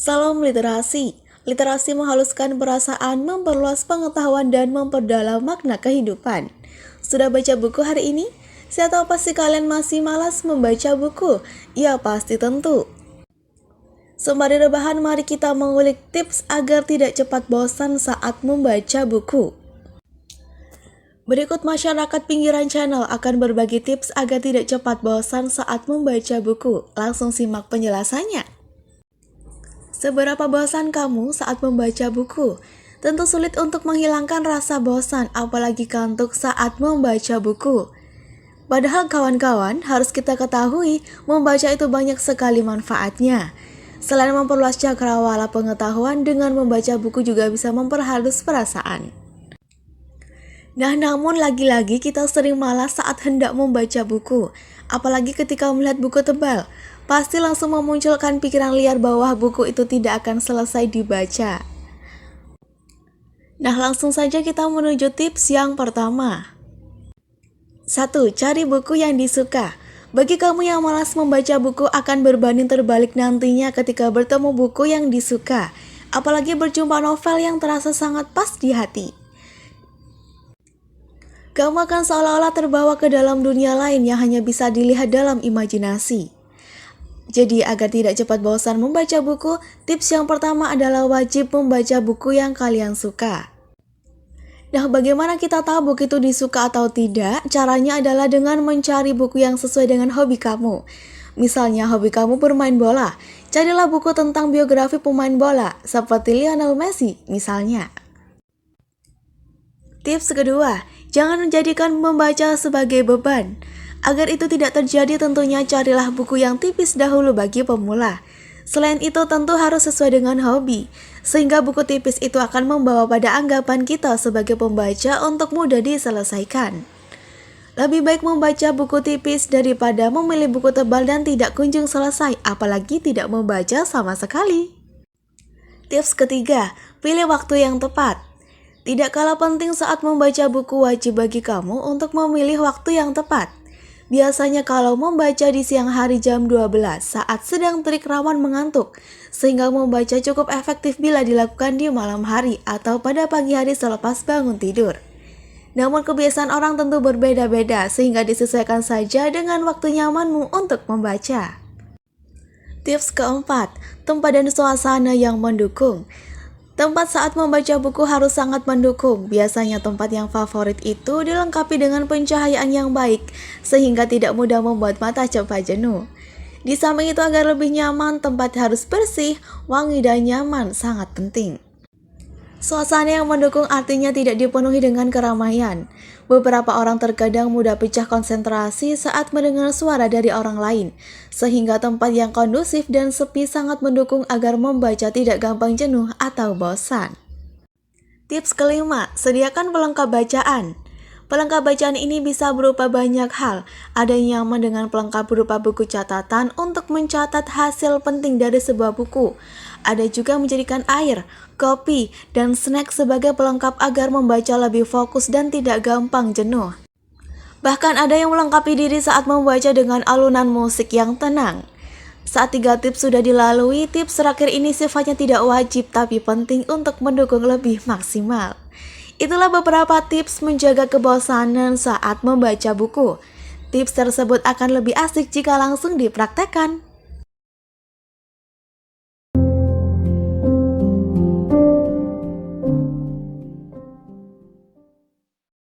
Salam literasi. Literasi menghaluskan perasaan, memperluas pengetahuan, dan memperdalam makna kehidupan. Sudah baca buku hari ini? Saya tahu pasti kalian masih malas membaca buku. Ya pasti tentu. Sembari rebahan, mari kita mengulik tips agar tidak cepat bosan saat membaca buku. Berikut masyarakat pinggiran channel akan berbagi tips agar tidak cepat bosan saat membaca buku. Langsung simak penjelasannya. Seberapa bosan kamu saat membaca buku? Tentu sulit untuk menghilangkan rasa bosan, apalagi kantuk saat membaca buku. Padahal kawan-kawan, harus kita ketahui, membaca itu banyak sekali manfaatnya. Selain memperluas cakrawala pengetahuan, dengan membaca buku juga bisa memperhalus perasaan. Nah, namun lagi-lagi kita sering malas saat hendak membaca buku, apalagi ketika melihat buku tebal. Pasti langsung memunculkan pikiran liar bahwa buku itu tidak akan selesai dibaca. Nah, langsung saja kita menuju tips yang pertama. 1. Cari buku yang disuka. Bagi kamu yang malas membaca buku, akan berbanding terbalik nantinya ketika bertemu buku yang disuka, apalagi berjumpa novel yang terasa sangat pas di hati. Kamu akan seolah-olah terbawa ke dalam dunia lain yang hanya bisa dilihat dalam imajinasi. Jadi agar tidak cepat bosan membaca buku, tips yang pertama adalah wajib membaca buku yang kalian suka. Nah, bagaimana kita tahu buku itu disuka atau tidak? Caranya adalah dengan mencari buku yang sesuai dengan hobi kamu. Misalnya hobi kamu bermain bola, carilah buku tentang biografi pemain bola, seperti Lionel Messi misalnya. Tips kedua, jangan menjadikan membaca sebagai beban. Agar itu tidak terjadi, tentunya carilah buku yang tipis dahulu bagi pemula. Selain itu tentu harus sesuai dengan hobi, sehingga buku tipis itu akan membawa pada anggapan kita sebagai pembaca untuk mudah diselesaikan. Lebih baik membaca buku tipis daripada memilih buku tebal dan tidak kunjung selesai, apalagi tidak membaca sama sekali. Tips ketiga, pilih waktu yang tepat. Tidak kalah penting saat membaca buku, wajib bagi kamu untuk memilih waktu yang tepat. Biasanya kalau membaca di siang hari jam 12 saat sedang terik rawan mengantuk, sehingga membaca cukup efektif bila dilakukan di malam hari atau pada pagi hari selepas bangun tidur. Namun kebiasaan orang tentu berbeda-beda, sehingga disesuaikan saja dengan waktu nyamanmu untuk membaca. Tips keempat, tempat dan suasana yang mendukung. Tempat saat membaca buku harus sangat mendukung. Biasanya tempat yang favorit itu dilengkapi dengan pencahayaan yang baik, sehingga tidak mudah membuat mata cepat jenuh. Di samping itu, agar lebih nyaman, tempat harus bersih, wangi, dan nyaman sangat penting. Suasana yang mendukung artinya tidak dipenuhi dengan keramaian. Beberapa orang terkadang mudah pecah konsentrasi saat mendengar suara dari orang lain, sehingga tempat yang kondusif dan sepi sangat mendukung agar membaca tidak gampang jenuh atau bosan. Tips kelima, sediakan pelengkap bacaan. Pelengkap bacaan ini bisa berupa banyak hal. Ada yang nyaman dengan pelengkap berupa buku catatan untuk mencatat hasil penting dari sebuah buku. Ada juga menjadikan air, kopi, dan snack sebagai pelengkap agar membaca lebih fokus dan tidak gampang jenuh. Bahkan ada yang melengkapi diri saat membaca dengan alunan musik yang tenang. Saat 3 tips sudah dilalui, tips terakhir ini sifatnya tidak wajib tapi penting untuk mendukung lebih maksimal. Itulah beberapa tips menjaga kebosanan saat membaca buku. Tips tersebut akan lebih asik jika langsung dipraktekkan.